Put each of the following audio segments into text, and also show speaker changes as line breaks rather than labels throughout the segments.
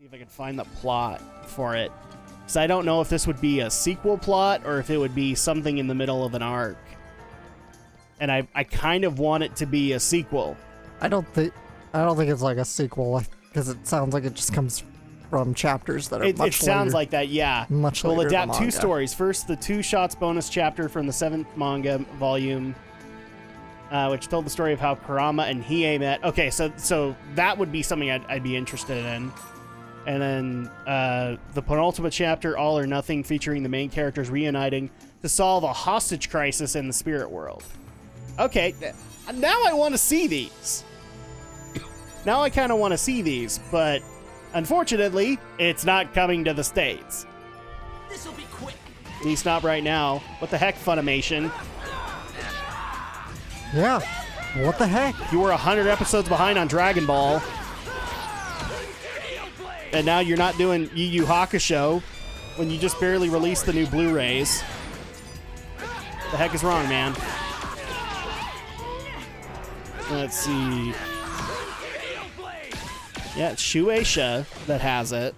if I could find the plot for it. Because I don't know if this would be a sequel plot or if it would be something in the middle of an arc. And I kind of want it to be a sequel.
I don't think it's like a sequel, because it sounds like it just comes from chapters that are much later. It
sounds like that, yeah.
Much later.
We'll adapt two stories. First, the Two Shots bonus chapter from the 7th manga volume, which told the story of how Kurama and Hiei met. Okay, so that would be something I'd be interested in. And then the penultimate chapter, All or Nothing, featuring the main characters reuniting to solve a hostage crisis in the spirit world. Okay, now I want to see these. Now I kind of want to see these, but unfortunately, it's not coming to the States.
This'll be quick.
Please stop right now. What the heck, Funimation?
Yeah, what the heck?
You were 100 episodes behind on Dragon Ball. And now you're not doing Yu Yu Hakusho when you just barely released the new Blu-rays. The heck is wrong, man? Let's see. Yeah, it's Shueisha that has it.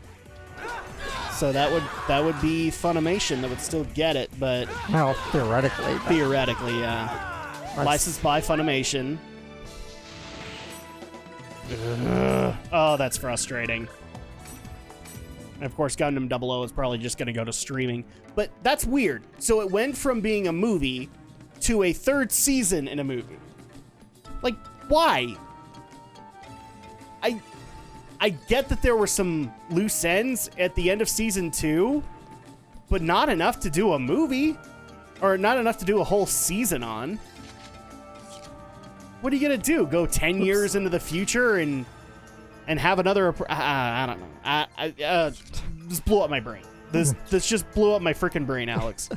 So that would be Funimation that would still get it, but
Well, theoretically.
Theoretically, yeah. Licensed by Funimation. Ugh. Oh, that's frustrating. And of course, Gundam 00 is probably just going to go to streaming. But that's weird. So it went from being a movie to a third season in a movie. Like, why? I get that there were some loose ends at the end of season 2, but not enough to do a movie, or not enough to do a whole season on. What are you gonna do? Go 10 years into the future and have another? I don't know. This blew up my brain. This just blew up my freaking brain, Alex.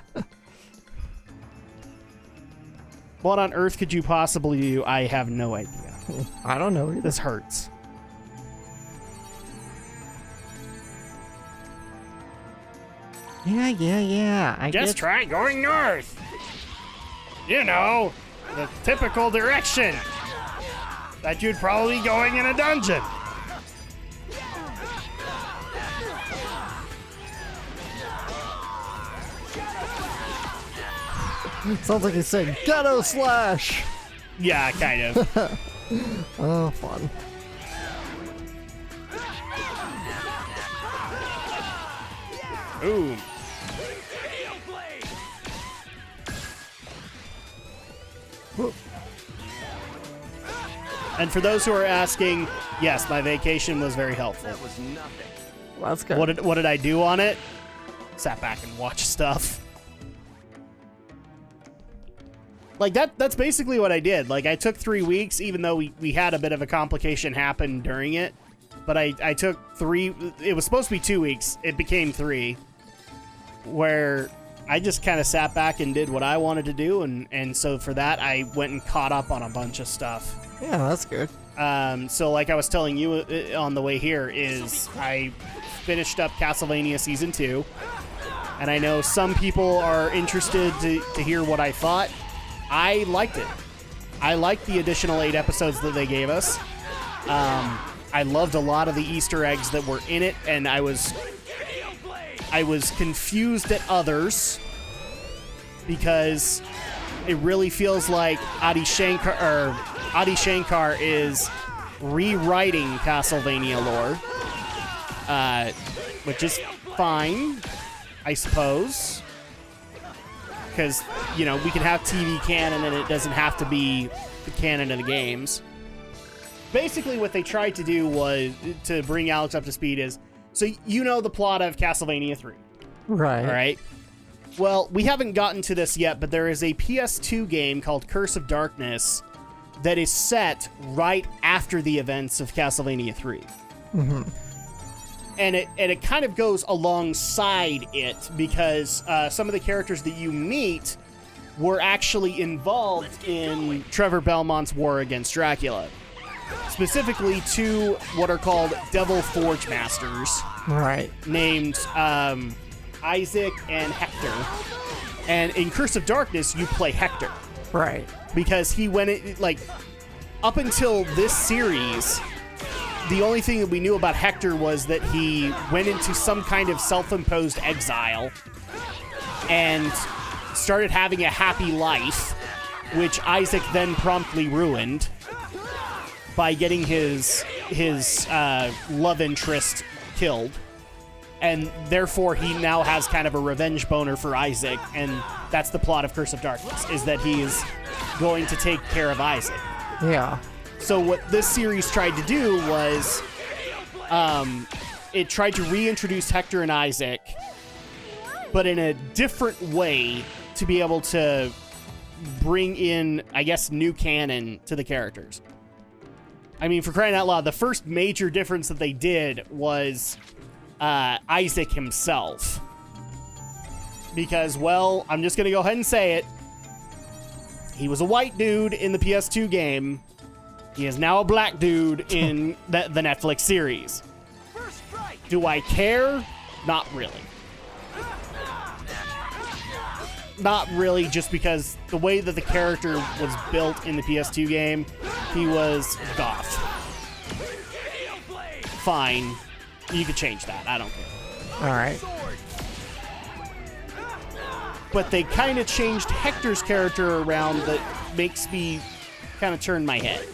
What on earth could you possibly do? I have no idea.
I don't know either.
This hurts.
Yeah. I
Just try going north. You know, the typical direction that you'd probably be going in a dungeon.
Sounds like he's saying ghetto slash.
Yeah, kind of.
Oh, fun.
Ooh. And for those who are asking, yes, my vacation was very helpful.
That was nothing.
Well, that's good.
What did I do on it? Sat back and watched stuff. Like, that's basically what I did. Like, I took 3 weeks, even though we had a bit of a complication happen during it. But I took 3... It was supposed to be 2 weeks. It became 3. Where I just kind of sat back and did what I wanted to do. And so for that, I went and caught up on a bunch of stuff.
Yeah, that's good.
So like I was telling you on the way here is I finished up Castlevania Season 2. And I know some people are interested to hear what I thought. I liked it. I liked the additional 8 episodes that they gave us. I loved a lot of the Easter eggs that were in it, and I was confused at others because it really feels like Adi Shankar is rewriting Castlevania lore, which is fine, I suppose. Because, you know, we can have TV canon and it doesn't have to be the canon of the games. Basically, what they tried to do was, to bring Alex up to speed is, so you know the plot of Castlevania 3.
Right.
All right? Well, we haven't gotten to this yet, but there is a PS2 game called Curse of Darkness that is set right after the events of Castlevania 3.
Mm-hmm.
And it kind of goes alongside it because some of the characters that you meet were actually involved in Trevor Belmont's war against Dracula. Specifically 2 what are called Devil Forge Masters.
Right.
Named Isaac and Hector. And in Curse of Darkness, you play Hector.
Right.
Because he went, like, up until this series, the only thing that we knew about Hector was that he went into some kind of self-imposed exile and started having a happy life, which Isaac then promptly ruined by getting his love interest killed. And therefore, he now has kind of a revenge boner for Isaac, and that's the plot of Curse of Darkness, is that he's going to take care of Isaac.
Yeah.
So what this series tried to do was, it tried to reintroduce Hector and Isaac, but in a different way to be able to bring in, I guess, new canon to the characters. I mean, for crying out loud, the first major difference that they did was Isaac himself. Because, well, I'm just going to go ahead and say it. He was a white dude in the PS2 game. He is now a black dude in the Netflix series. Do I care? Not really. Not really, just because the way that the character was built in the PS2 game, he was goth. Fine. You could change that. I don't care.
All right.
But they kind of changed Hector's character around that makes me kind of turn my head.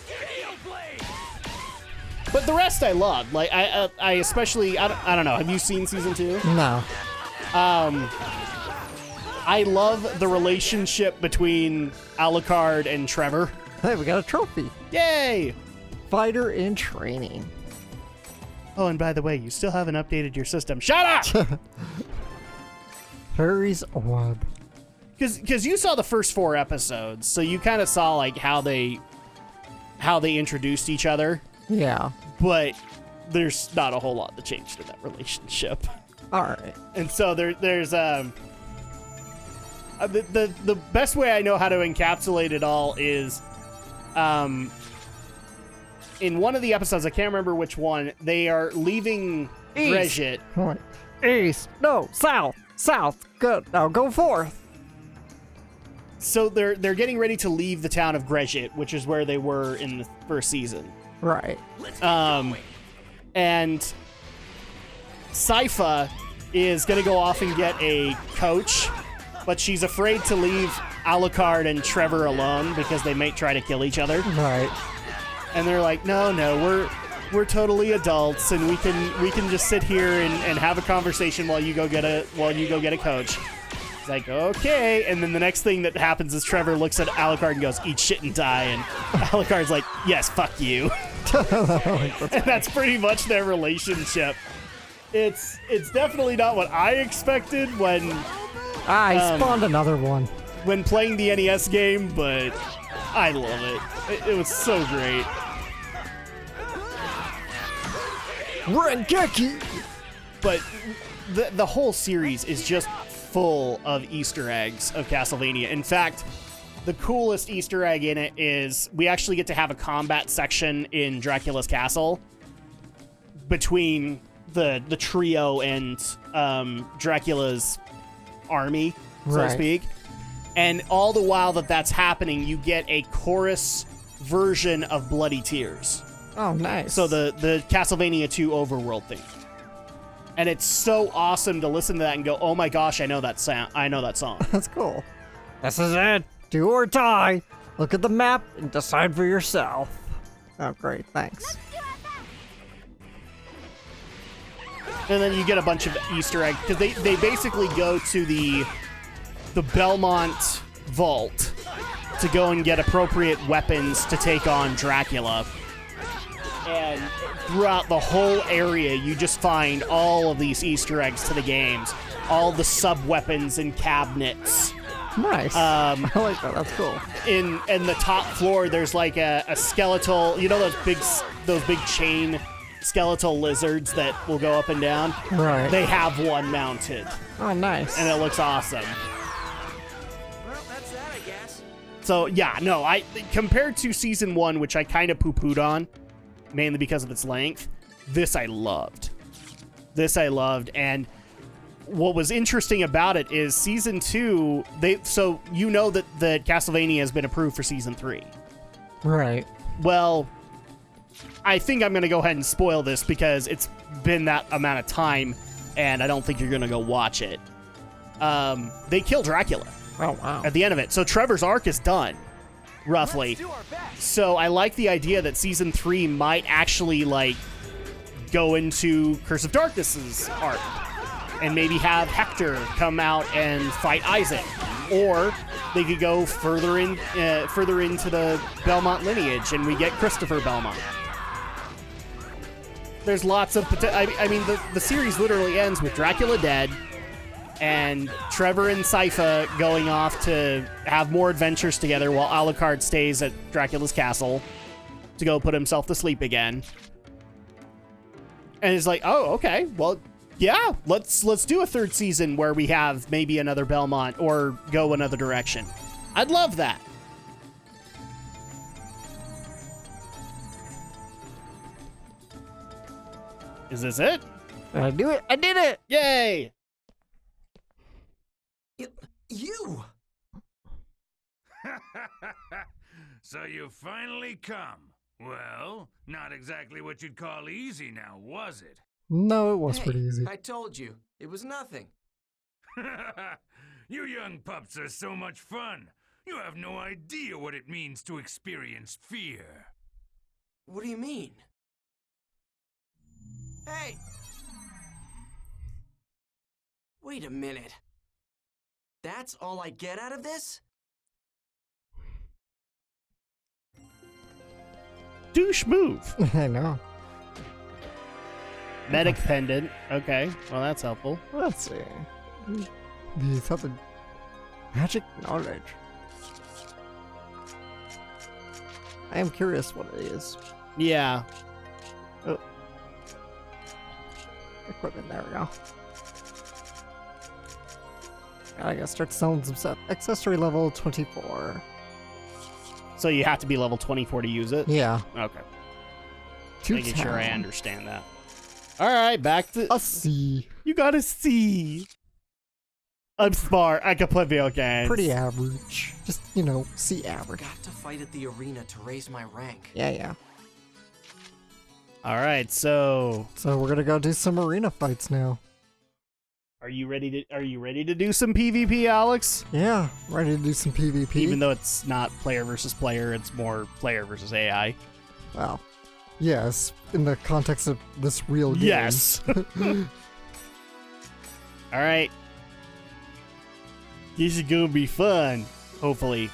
But the rest I loved. Like, I especially, I don't know. Have you seen season 2?
No.
I love the relationship between Alucard and Trevor.
Hey, we got a trophy.
Yay!
Fighter in training.
Oh, and by the way, you still haven't updated your system. Shut up!
Harry's orb.
Because you saw the first 4 episodes, so you kind of saw like how they introduced each other.
Yeah.
But there's not a whole lot that changed in that relationship.
All right.
And so there's the best way I know how to encapsulate it all is in one of the episodes, I can't remember which one, they are leaving Grezit.
Point. East. No, south. South. Good. Now go forth.
So they're getting ready to leave the town of Grezit, which is where they were in the first season.
Right.
And Sypha is going to go off and get a coach, but she's afraid to leave Alucard and Trevor alone because they might try to kill each other.
Right.
And they're like, no, we're totally adults, and we can just sit here and have a conversation while you go get a coach. It's like, okay. And then the next thing that happens is Trevor looks at Alucard and goes, eat shit and die. And Alucard's like, yes, fuck you. And that's pretty much their relationship. It's definitely not what I expected when
he spawned another one.
When playing the NES game, but I love it. It was so great.
Rengeki!
But the whole series is just full of Easter eggs of Castlevania. In fact, the coolest Easter egg in it is we actually get to have a combat section in Dracula's castle between the trio and Dracula's army, so to speak. And all the while that's happening, you get a chorus version of Bloody Tears.
Oh, nice.
So the Castlevania 2 overworld thing. And it's so awesome to listen to that and go, oh my gosh, I know that sound. I know that song.
That's cool. This is it. Do or die. Look at the map and decide for yourself. Oh, great. Thanks.
And then you get a bunch of Easter eggs because they basically go to the Belmont Vault to go and get appropriate weapons to take on Dracula. And throughout the whole area, you just find all of these Easter eggs to the games. All the sub-weapons and cabinets.
Nice. I like that. That's cool.
In the top floor, there's like a skeletal, you know those big chain skeletal lizards that will go up and down?
Right.
They have one mounted.
Oh, nice.
And it looks awesome.
Well, that's that, I guess.
So, yeah, no, compared to Season 1, which I kind of poo-pooed on, mainly because of its length, this I loved. And what was interesting about it is Season 2, so you know that Castlevania has been approved for Season 3.
Right.
Well, I think I'm going to go ahead and spoil this because it's been that amount of time, and I don't think you're going to go watch it. They kill Dracula.
Oh, wow.
At the end of it. So Trevor's arc is done, roughly.
Let's do our best.
So I like the idea that season 3 might actually, like, go into Curse of Darkness's arc. And maybe have Hector come out and fight Isaac. Or they could go further into the Belmont lineage and we get Christopher Belmont. There's lots of potential. I mean, the series literally ends with Dracula dead and Trevor and Sypha going off to have more adventures together while Alucard stays at Dracula's castle to go put himself to sleep again. And it's like, oh, okay, well, yeah, let's do a third season where we have maybe another Belmont or go another direction. I'd love that. Is this it?
I do it. I did it.
Yay!
You!
So you finally come. Well, not exactly what you'd call easy now, was it?
No, it was
Hey,
pretty easy.
I told you, it was nothing.
You young pups are so much fun. You have no idea what it means to experience fear.
What do you mean? Hey! Wait a minute. That's all I get out of this?
Douche move.
I know.
Medic pendant. Okay, well that's helpful.
Let's see. The something. Magic knowledge. I am curious what it is.
Yeah.
Oh. Equipment, there we go. I gotta start selling some stuff. Accessory level 24.
So you have to be level 24 to use it?
Yeah.
Okay.
To
Making sure I
town.
understand that. All right, back to...
A C.
You got a C. I'm smart. I can play video games.
Pretty average. Just, you know, C average.
Got to fight at the arena to raise my rank.
Yeah.
All right, so
So we're gonna go do some arena fights now.
are you ready to do some PvP, Alex?
Yeah, ready to do some PvP.
Even though it's not player versus player, it's more player versus AI.
Well, yes, in the context of this real game.
Yes. All right. This is gonna be fun. Hopefully.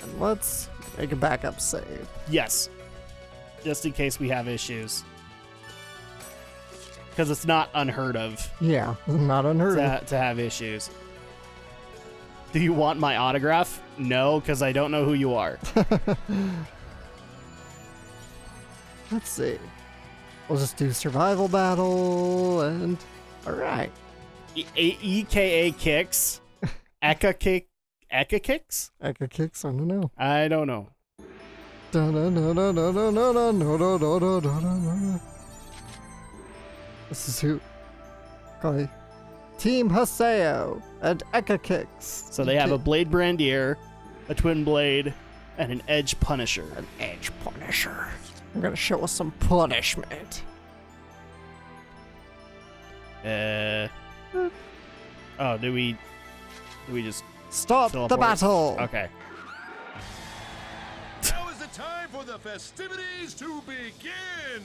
And let's make a backup save.
Yes. Just in case we have issues. Because it's not unheard of
Yeah, not unheard of.
to have issues. Do you want my autograph? No, because I don't know who you are.
Let's see. We'll just do survival battle and alright.
EKA kicks. Eka kicks?
Echo kicks, I don't know.
I don't know.
This is who? Okay. Team Haseo and Echo Kicks.
So they have a Blade Brandier, a Twin Blade, and an Edge Punisher.
An Edge Punisher. I'm gonna show us some punishment.
Oh, do we just
Start the
teleport?
battle!
Okay.
Now is the time for the festivities to begin!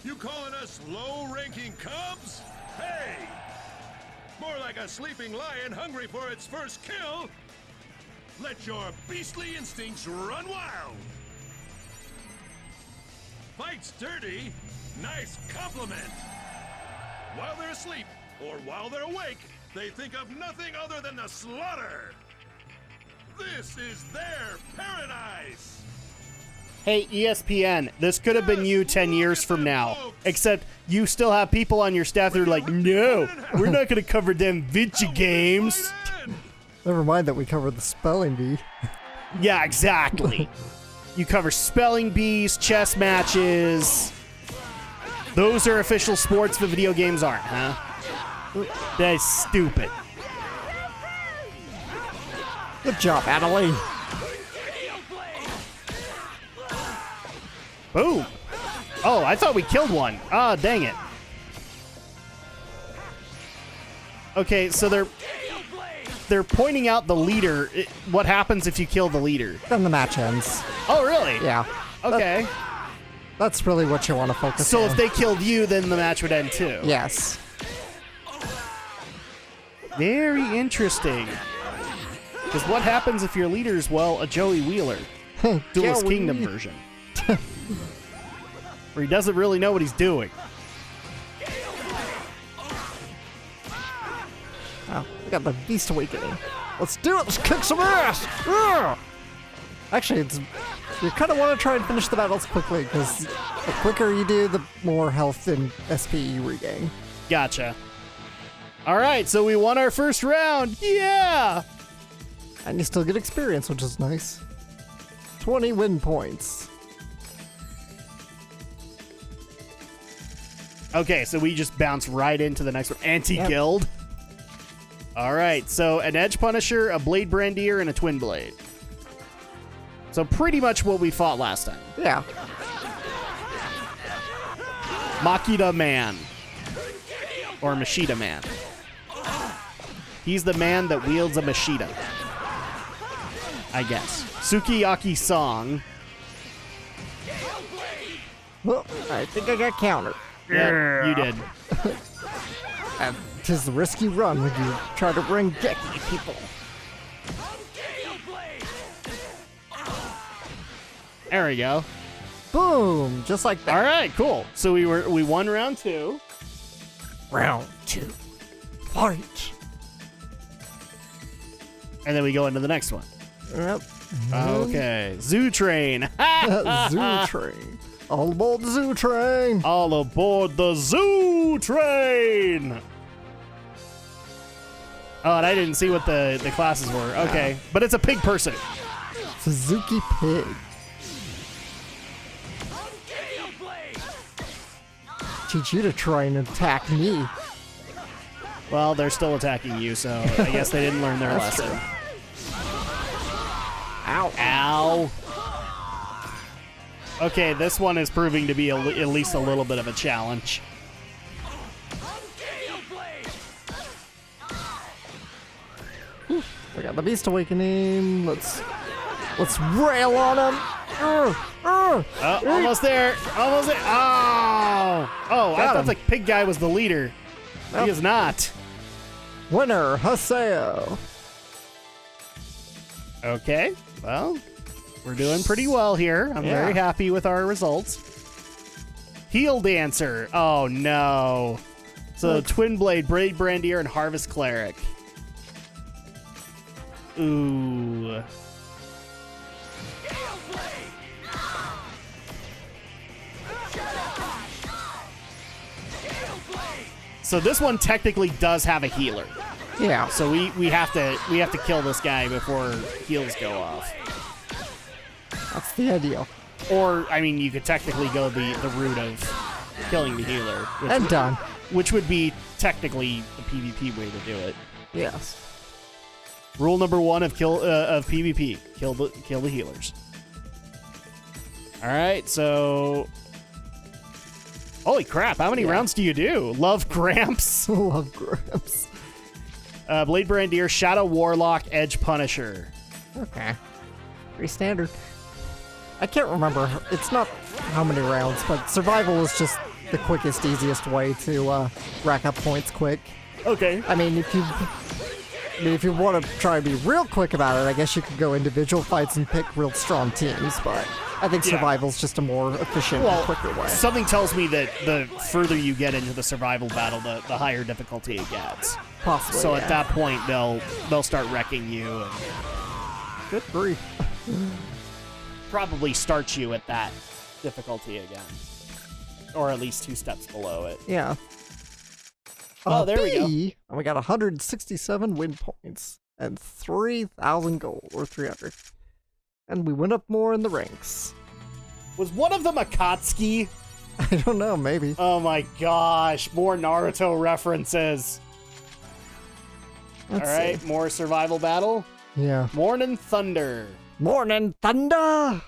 You calling us low-ranking cubs? Hey! More like a sleeping lion hungry for its first kill! Let your beastly instincts run wild! Fights dirty? Nice compliment! While they're asleep, or while they're awake, they think of nothing other than the slaughter! This is their paradise!
Hey, ESPN, this could have been you 10 years from now. Except you still have people on your staff that are like, no, we're not going to cover them video games.
Never mind that we covered the spelling bee.
Yeah, exactly. You cover spelling bees, chess matches. Those are official sports, but video games aren't, huh? That's stupid.
Good job, Adelie.
Boom. Oh, I thought we killed one. Ah, dang it. Okay, so they're pointing out the leader. What happens if you kill the leader?
Then the match ends.
Oh, really?
Yeah.
Okay.
That's really what you want to focus on.
So if they killed you, then the match would end too.
Yes. Very
interesting. Because what happens if your leader's, well, a Joey Wheeler? Duelist Kingdom version. Where he doesn't really know what he's doing.
Oh, we got the Beast Awakening. Let's do it! Let's kick some ass! Yeah! Actually, you kind of want to try and finish the battles quickly, because the quicker you do, the more health and SP you regain.
Gotcha. All right, so we won our first round. Yeah!
And you still get experience, which is nice. 20 win points.
Okay, so we just bounce right into the next one. Anti-guild. Yep. All right, so an Edge Punisher, a Blade Brandier, and a Twin Blade. So pretty much what we fought last time.
Yeah.
Makita Man. Or Machida Man. He's the man that wields a Machida. I guess. Sukiyaki Song.
Well, I think I got countered.
Yeah, you did.
Tis the risk you run when you try to bring Geki people.
There we go.
Boom! Just like that.
All right, cool. So we won round 2.
Round 2. Fight.
And then we go into the next one.
Yep.
Okay. Zoo Train.
Zoo Train. All aboard the Zoo Train.
All aboard the Zoo Train. Oh, and I didn't see what the classes were. Okay. But it's a pig person.
Suzuki Pig. Teach you to try and attack me.
Well, they're still attacking you, so I guess they didn't learn their lesson.
True. Ow.
Ow. Okay, this one is proving to be at least a little bit of a challenge.
We got the Beast Awakening. Let's rail on him.
Almost there. Almost there. Oh. Oh, I thought the pig guy was the leader. Nope. He is not.
Winner, Haseo.
Okay. Well, we're doing pretty well here. I'm very happy with our results. Heel Dancer. Oh, no. So, Twin Blade, Blade Brandier, and Harvest Cleric. Ooh. So this one technically does have a healer.
Yeah.
So we have to kill this guy before heals go off.
That's the ideal.
Or I mean, you could technically go the route of killing the healer.
And done.
Which would be technically the PvP way to do it.
Yes.
Rule number 1 of PvP: kill the healers. All right, so. Holy crap, how many rounds do you do? Love Gramps.
Love Gramps.
Blade Brandier, Shadow Warlock, Edge Punisher.
Okay. Pretty standard. I can't remember. It's not how many rounds, but survival is just the quickest, easiest way to rack up points quick.
Okay.
I mean, if you want to try and be real quick about it, I guess you could go individual fights and pick real strong teams, but I think survival's just a more efficient and quicker way.
Something tells me that the further you get into the survival battle, the higher difficulty it gets.
Possibly.
So at that point, they'll start wrecking you. And
good grief.
Probably start you at that difficulty again, or at least 2 steps below it.
Yeah.
Oh, there we go.
And we got 167 win points and 3,000 gold, or 300. And we went up more in the ranks.
Was one of them Akatsuki?
I don't know, maybe.
Oh my gosh, more Naruto references. All right, more survival battle.
Yeah.
Morning Thunder.
Morning Thunder!